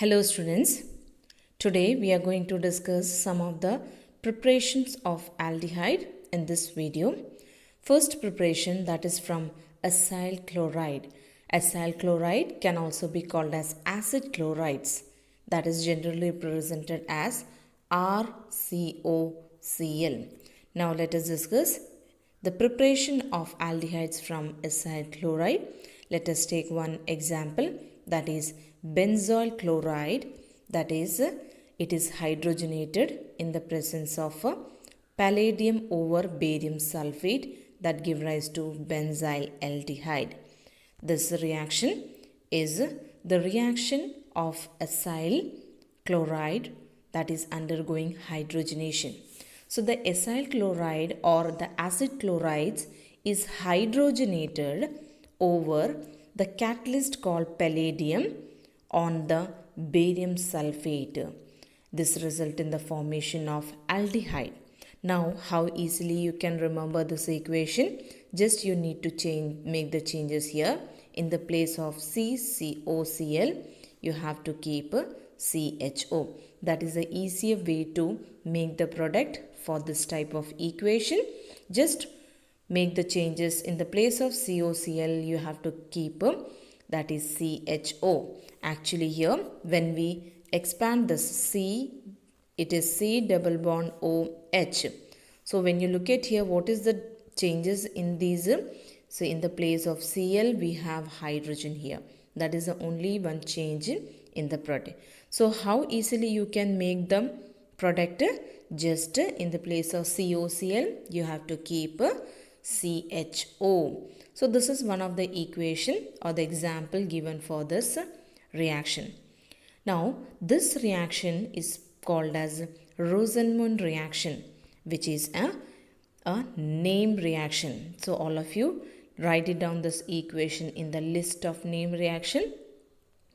Hello students, today we are going to discuss some of the preparations of aldehyde in this video. First preparation, that is from acyl chloride. Acyl chloride can also be called as acid chlorides, that is generally represented as RCOCl. Now let us discuss the preparation of aldehydes from acyl chloride. Let us take one example, that is benzoyl chloride, that is it is hydrogenated in the presence of palladium over barium sulfate that give rise to benzyl aldehyde. This reaction is the reaction of acyl chloride that is undergoing hydrogenation. So the acyl chloride or the acid chlorides is hydrogenated over the catalyst called palladium on the barium sulfate. This result in the formation of aldehyde. Now how easily you can remember this equation? Just you need to make the changes here. In the place of CCOCl, you have to keep CHO. That is the easier way to make the product for this type of equation. Just make the changes. In the place of COCl, you have to keep that is CHO. Actually here, when we expand this C, it is C double bond OH. So when you look at here, what is the changes in these? So in the place of Cl, we have hydrogen here. That is the only one change in the product. So how easily you can make the product? Just in the place of COCl, you have to keep CHO. So this is one of the equation or the example given for this reaction. Now this reaction is called as Rosenmund reaction, which is a name reaction. So all of you write it down, this equation, in the list of name reaction,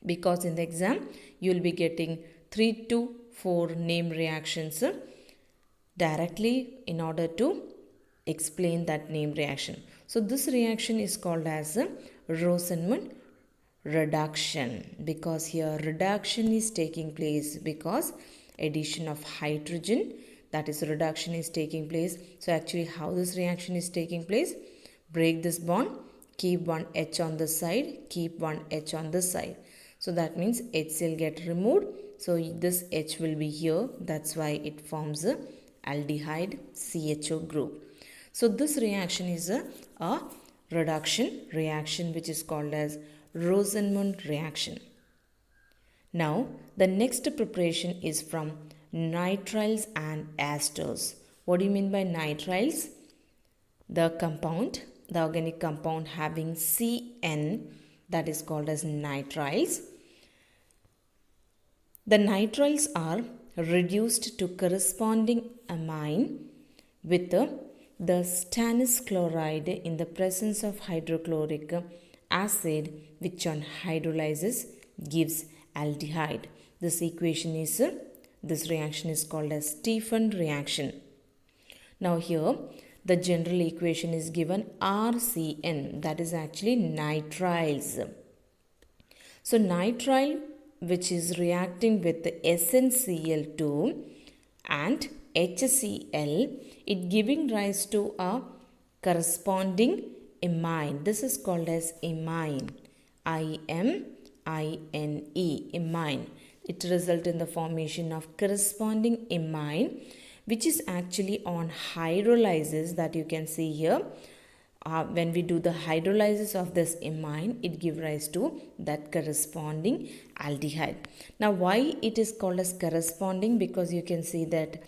because in the exam you will be getting 3 to 4 name reactions directly in order to explain that name reaction. So this reaction is called as a Rosenmund reduction, because here reduction is taking place because addition of hydrogen, that is reduction is taking place. So actually how this reaction is taking place? Break this bond, keep one H on this side, keep one H on this side. So that means HCl get removed. So this H will be here. That's why it forms a aldehyde CHO group. So this reaction is a reduction reaction, which is called as Rosenmund reaction. Now the next preparation is from nitriles and esters. What do you mean by nitriles? The compound, the organic compound having CN, that is called as nitriles. The nitriles are reduced to corresponding amine with the stannous chloride in the presence of hydrochloric acid, which on hydrolysis gives aldehyde. This equation is this reaction is called as Stephan reaction. Now here the general equation is given RCN, that is actually nitriles. So nitrile, which is reacting with the SnCl2 and HCl, it giving rise to a corresponding imine. This is called as imine, IMINE, imine. It results in the formation of corresponding imine, which is actually on hydrolysis, that you can see here. When we do the hydrolysis of this imine, it gives rise to that corresponding aldehyde. Now why it is called as corresponding? Because you can see that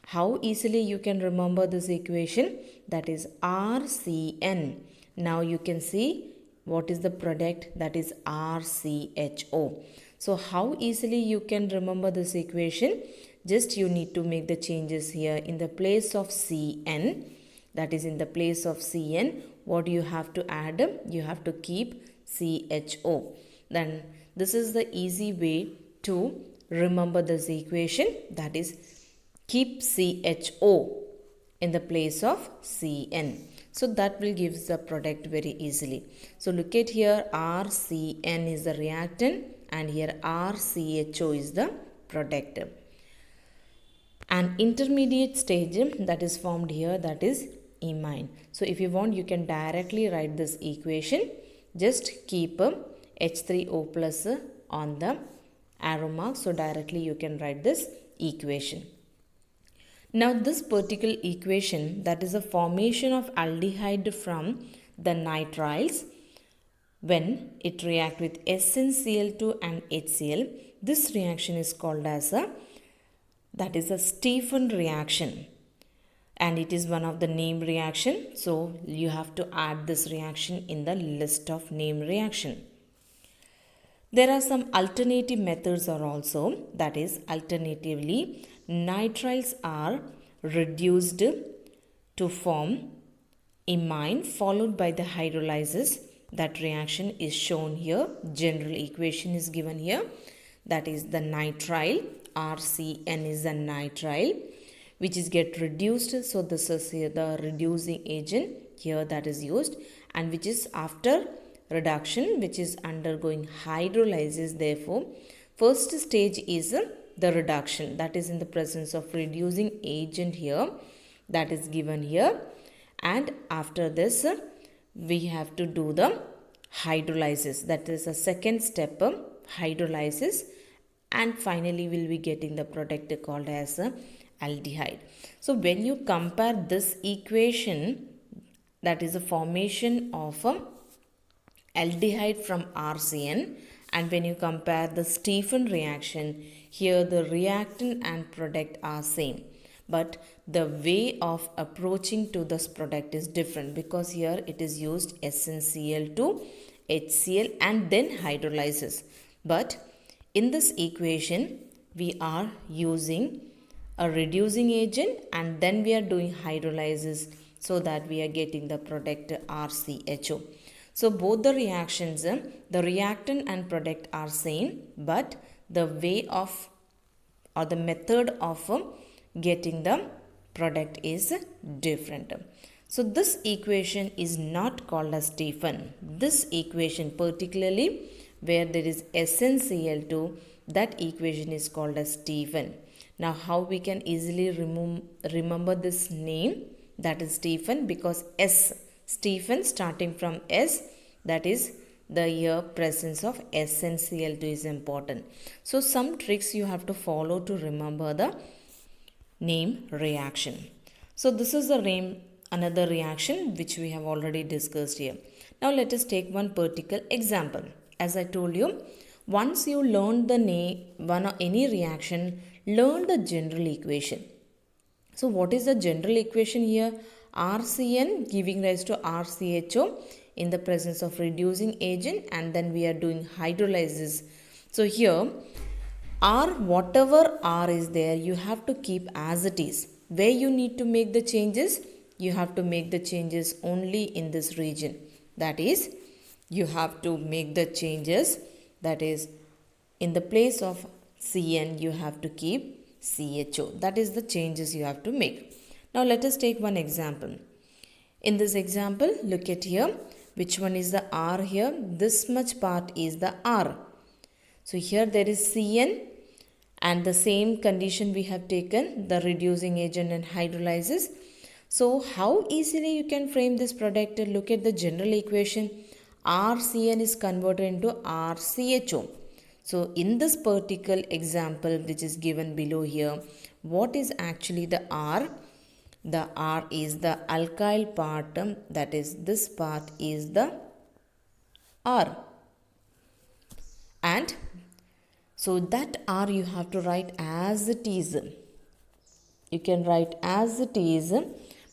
how easily you can remember this equation, that is RCN. Now you can see what is the product, that is RCHO. So how easily you can remember this equation? Just you need to make the changes here. In the place of CN, that is in the place of CN, what you have to add? You have to keep CHO. Then this is the easy way to remember this equation, that is keep CHO in the place of CN. So that will give the product very easily. So look at here, RCN is the reactant, and here RCHO is the product. An intermediate stage that is formed here, that is imine. So if you want, you can directly write this equation. Just keep H3O plus on the arrow mark. So directly you can write this equation. Now this particular equation, that is a formation of aldehyde from the nitriles when it react with SnCl2 and HCl. This reaction is called as a Stephan reaction, and it is one of the named reaction. So you have to add this reaction in the list of named reaction. There are some alternative methods are also, that is alternatively nitriles are reduced to form imine followed by the hydrolysis. That reaction is shown here. General equation is given here. That is the nitrile, RCN is the nitrile, which is get reduced. So this is here the reducing agent here that is used, and which is after reduction, which is undergoing hydrolysis. Therefore, first stage is the reduction, that is in the presence of reducing agent here, that is given here, and after this we have to do the hydrolysis, that is a second step, hydrolysis, and finally we'll be getting the product called as aldehyde. So when you compare this equation, that is a formation of aldehyde from RCN, and when you compare the Stephan reaction, here the reactant and product are same, but the way of approaching to this product is different, because here it is used SnCl2, HCl and then hydrolysis. But in this equation we are using a reducing agent and then we are doing hydrolysis, so that we are getting the product RCHO. So both the reactions, the reactant and product are same, but the way of or the method of getting the product is different. So this equation is not called as Stephan. This equation, particularly where there is SnCl2, that equation is called as Stephan. Now how we can easily remember this name, that is Stephan, because Stephan starting from S, that is the here presence of SnCl2 is important. So some tricks you have to follow to remember the name reaction. So this is the another reaction which we have already discussed here. Now let us take one particular example. As I told you, once you learn the name one or any reaction, learn the general equation. So what is the general equation here? RCN giving rise to RCHO in the presence of reducing agent, and then we are doing hydrolysis. So here R, whatever R is there, you have to keep as it is. Where you need to make the changes, you have to make the changes only in this region. That is, you have to make the changes, that is in the place of CN you have to keep CHO. That is the changes you have to make. Now let us take one example. In this example, look at here, which one is the R here? This much part is the R. So here there is CN, and the same condition we have taken, the reducing agent and hydrolysis. So how easily you can frame this product? Look at the general equation. RCN is converted into RCHO. So in this particular example which is given below here, what is actually the R? The R is the alkyl part, that is this part is the R. And so that R you have to write as it is. You can write as it is,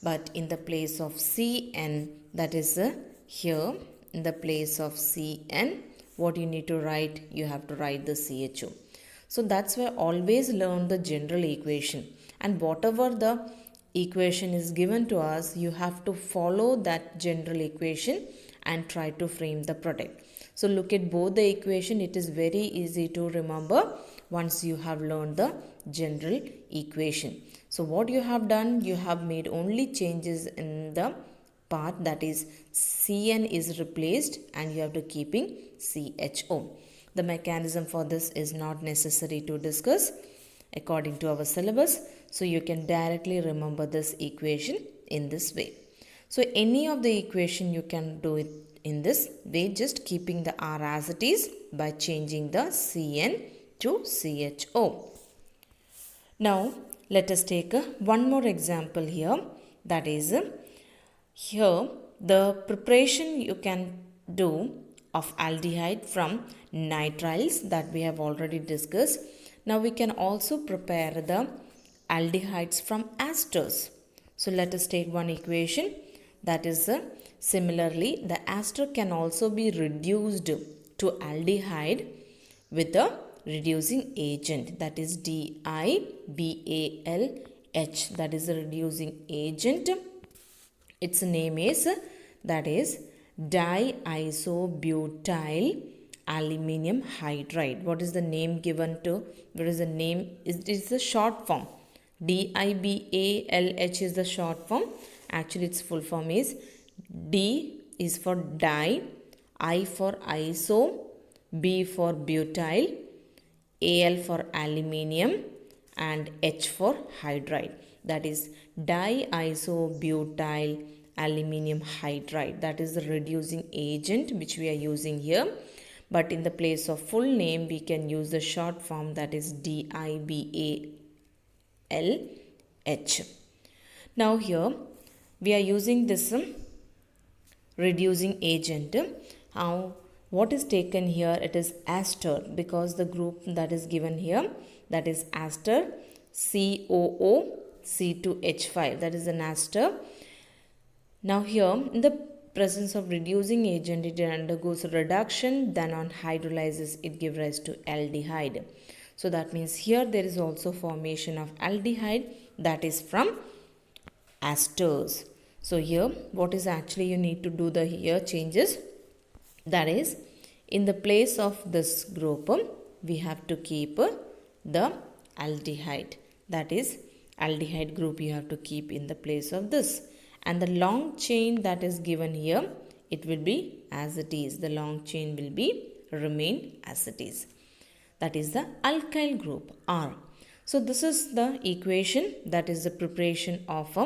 but in the place of CN, that is here, in the place of CN, what you need to write? You have to write the CHO. So that's why always learn the general equation, and whatever the equation is given to us, you have to follow that general equation and try to frame the product. So look at both the equation. It is very easy to remember once you have learned the general equation. So what you have done, you have made only changes in the part, that is CN is replaced and you have to keeping CHO. The mechanism for this is not necessary to discuss according to our syllabus. So you can directly remember this equation in this way. So any of the equation you can do it in this way, just keeping the R as it is by changing the Cn to CHO. Now let us take one more example here. That is, here the preparation you can do of aldehyde from nitriles that we have already discussed. Now we can also prepare the aldehydes from esters. So let us take one equation. That is, similarly the ester can also be reduced to aldehyde with a reducing agent, that is DiBALH. That is the reducing agent. Its name is, that is, diisobutyl aluminium hydride. What is the name given to? What is the name? It is the short form. DiBALH is the short form. Actually its full form is D is for di, I for iso, B for butyl, Al for aluminium, and H for hydride. That is diisobutyl aluminium hydride. That is the reducing agent which we are using here. But in the place of full name, we can use the short form, that is DiBALH. Now here we are using this reducing agent. What is taken here? It is ester, because the group that is given here, that is ester COOC2H5. That is an ester. Now here, in the presence of reducing agent, it undergoes reduction, then on hydrolysis it gives rise to aldehyde. So that means here there is also formation of aldehyde, that is from esters. So here what is actually you need to do the here changes, that is, in the place of this group we have to keep the aldehyde, that is aldehyde group you have to keep in the place of this. And the long chain that is given here, it will be as it is. The long chain will be remain as it is. That is the alkyl group R. So this is the equation, that is the preparation of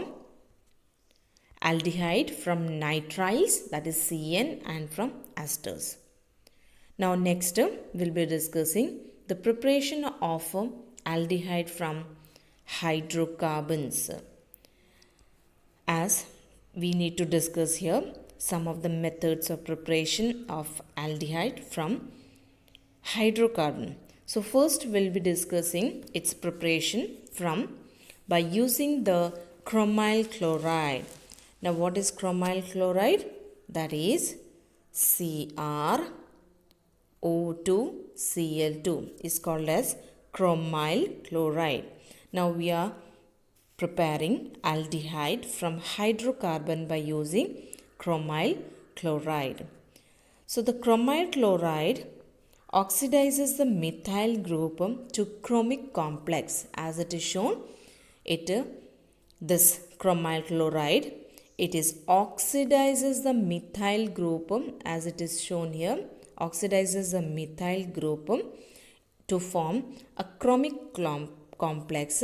aldehyde from nitriles, that is Cn, and from esters. Now next we'll be discussing the preparation of aldehyde from hydrocarbons. As we need to discuss here some of the methods of preparation of aldehyde from hydrocarbon. So first we'll be discussing its preparation by using the chromyl chloride. Now what is chromyl chloride? That is CrO2Cl2 is called as chromyl chloride. Now we are preparing aldehyde from hydrocarbon by using chromyl chloride. So the chromyl chloride oxidizes the methyl group to chromic complex, as it is shown. This chromyl chloride, it is oxidizes the methyl group, as it is shown here, oxidizes the methyl group to form a chromic complex,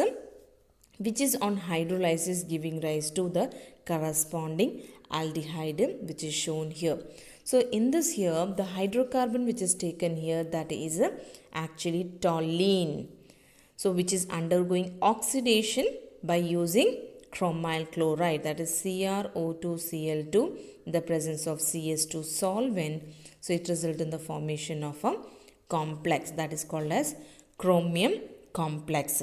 which is on hydrolysis giving rise to the corresponding aldehyde, which is shown here. So in this here, the hydrocarbon which is taken here, that is actually toluene. So which is undergoing oxidation by using chromyl chloride, that is CrO2Cl2 in the presence of CS2 solvent. So it results in the formation of a complex that is called as chromium complex.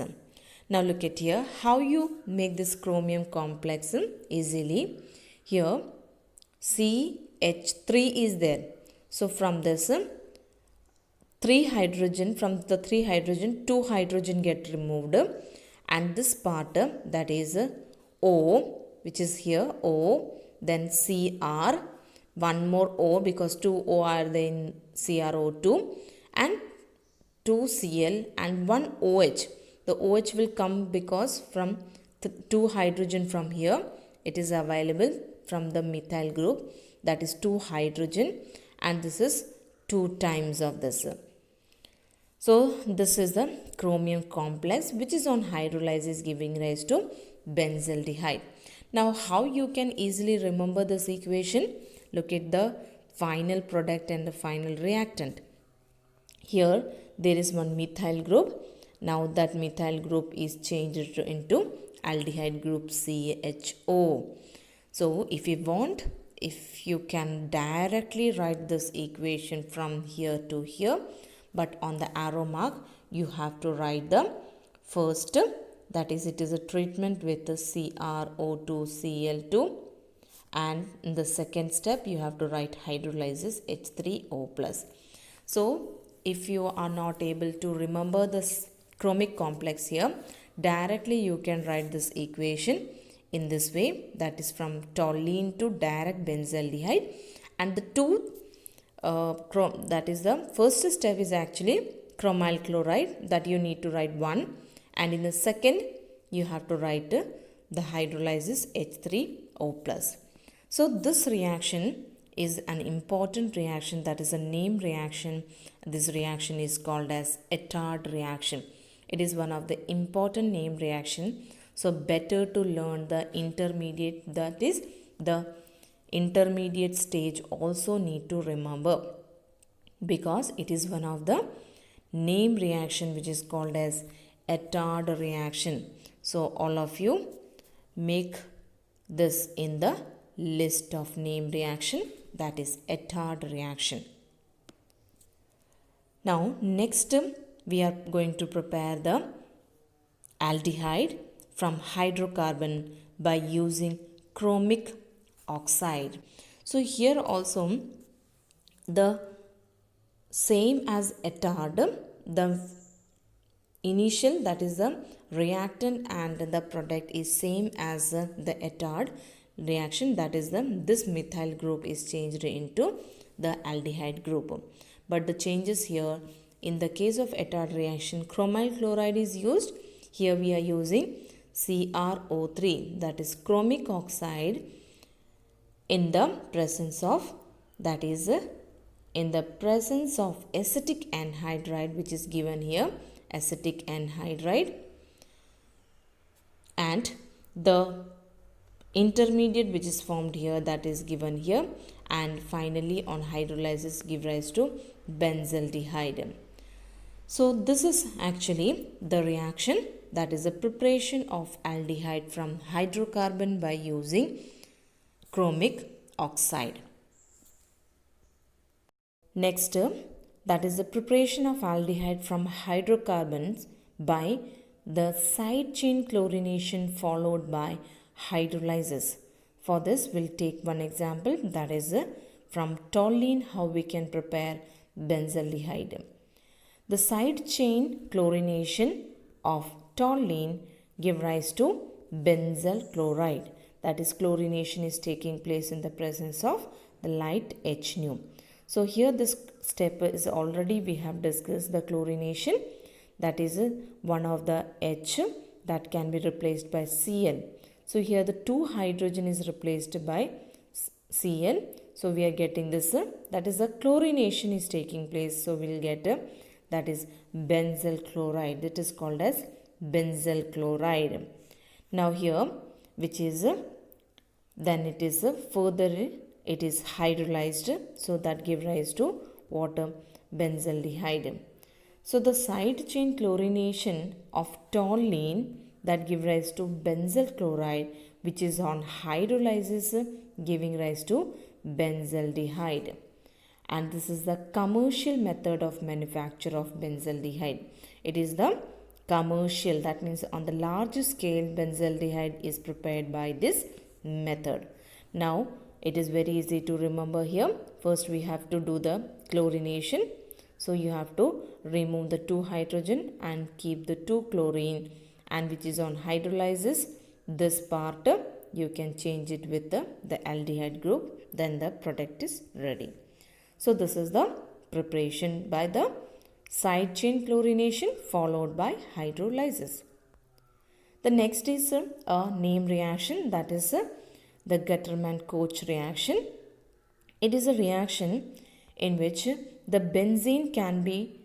Now look at here how you make this chromium complex easily. Here CH3 is there. So from this 3 hydrogen, from the 3 hydrogen, 2 hydrogen get removed, and this part that is O, which is here O, then Cr, one more O because 2 O are there in CrO2, and 2 Cl and 1 OH. The OH will come because from 2 hydrogen from here, it is available from the methyl group, that is 2 hydrogen, and this is 2 times of this. So this is the chromium complex which is on hydrolysis giving rise to benzaldehyde. Now how you can easily remember this equation? Look at the final product and the final reactant. Here there is one methyl group. Now that methyl group is changed into aldehyde group CHO. So if you can directly write this equation from here to here, but on the arrow mark you have to write the first, that is it is a treatment with the CrO2Cl2, and in the second step you have to write hydrolysis H3O+. So if you are not able to remember this chromic complex here, directly you can write this equation in this way, that is from toluene to direct benzaldehyde, and the two that is the first step is actually chromyl chloride, that you need to write 1, and in the second you have to write the hydrolysis H3O+. So this reaction is an important reaction, that is a name reaction. This reaction is called as Ettard reaction. It is one of the important name reaction. So better to learn the intermediate, that is the intermediate stage also need to remember, because it is one of the name reaction which is called as Ettard reaction. So all of you make this in the list of name reaction, that is Ettard reaction. Now next we are going to prepare the aldehyde from hydrocarbon by using chromic oxide. So here also the same as Ettard, the initial, that is the reactant and the product is same as the Ettard reaction, that is this methyl group is changed into the aldehyde group. But the changes here, in the case of Ettard reaction, chromyl chloride is used. Here we are using CrO3, that is chromic oxide, in the presence of, that is in the presence of acetic anhydride, which is given here, acetic anhydride, and the intermediate which is formed here, that is given here, and finally on hydrolysis give rise to benzaldehyde. So this is actually the reaction, that is the preparation of aldehyde from hydrocarbon by using chromic oxide. Next, that is the preparation of aldehyde from hydrocarbons by the side chain chlorination followed by hydrolysis. For this we'll take one example, that is from toluene how we can prepare benzaldehyde. The side chain chlorination of toluene give rise to benzyl chloride, that is chlorination is taking place in the presence of the light H nu. So here this step is already we have discussed the chlorination, that is one of the H that can be replaced by Cl. So here the 2 hydrogen is replaced by Cl. So we are getting this, that is the chlorination is taking place. So we will get that is benzyl chloride, that is called as benzyl chloride. Now here which is then it is further it is hydrolyzed, so that give rise to water benzaldehyde. So the side chain chlorination of toluene that give rise to benzyl chloride, which is on hydrolysis giving rise to benzaldehyde. And this is the commercial method of manufacture of benzaldehyde. It is the commercial, that means on the large scale benzaldehyde is prepared by this method. Now it is very easy to remember here. First we have to do the chlorination. So you have to remove the 2 hydrogen and keep the 2 chlorine, and which is on hydrolysis. This part you can change it with the aldehyde group, then the product is ready. So this is the preparation by the side chain chlorination followed by hydrolysis. The next is a name reaction, that is the Gattermann-Koch reaction. It is a reaction in which the benzene can be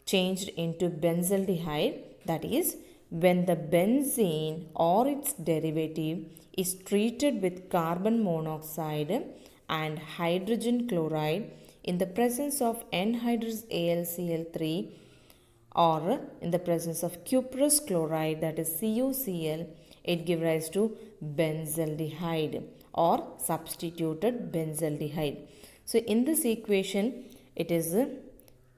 changed into benzaldehyde, that is, when the benzene or its derivative is treated with carbon monoxide and hydrogen chloride in the presence of anhydrous AlCl3 or in the presence of cuprous chloride, that is CuCl, it gives rise to benzaldehyde or substituted benzaldehyde. So in this equation it is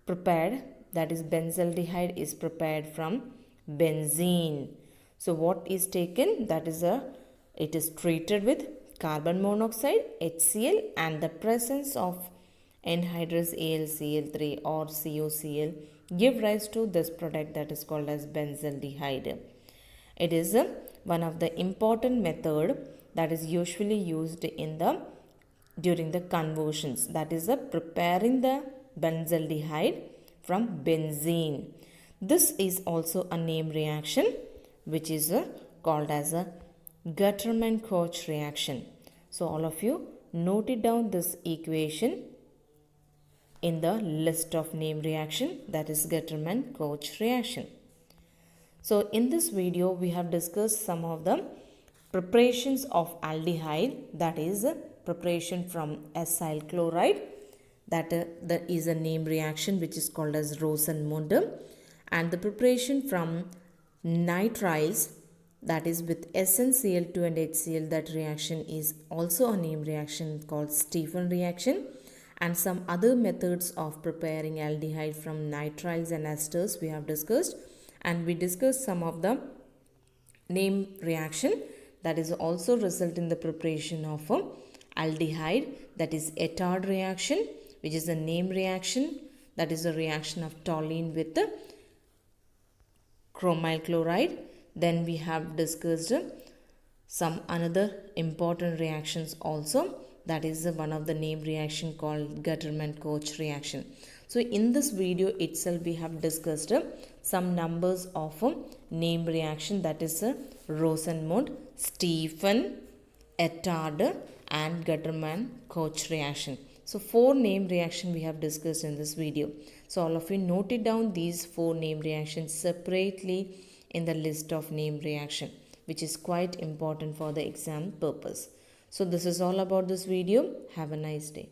prepared, that is benzaldehyde is prepared from benzene. So what is taken, that is it is treated with carbon monoxide HCl and the presence of anhydrous AlCl3 or CuCl give rise to this product that is called as benzaldehyde. It is one of the important method that is usually used in the during the conversions, that is preparing the benzaldehyde from benzene. This is also a name reaction which is called as a Gutermann-Koch reaction. So all of you note it down, this equation in the list of name reaction, that is Gutermann-Koch reaction. So in this video we have discussed some of the preparations of aldehyde, that is preparation from acyl chloride, that is a name reaction which is called as Rosenmund, and the preparation from nitriles, that is with SnCl2 and HCl, that reaction is also a name reaction called Stephan reaction, and some other methods of preparing aldehyde from nitriles and esters we have discussed, and we discussed some of the name reaction that is also result in the preparation of aldehyde, that is Etard reaction, which is a name reaction, that is a reaction of toluene with the chromyl chloride. Then we have discussed some another important reactions also, that is one of the name reaction called Gutermann-Koch reaction. So in this video itself we have discussed some numbers of name reaction, that is Rosenmund, Stephan, Etard and Gutermann-Koch reaction. So 4 name reaction we have discussed in this video. So all of you note it down, these 4 name reactions separately in the list of name reaction, which is quite important for the exam purpose. So this is all about this video. Have a nice day.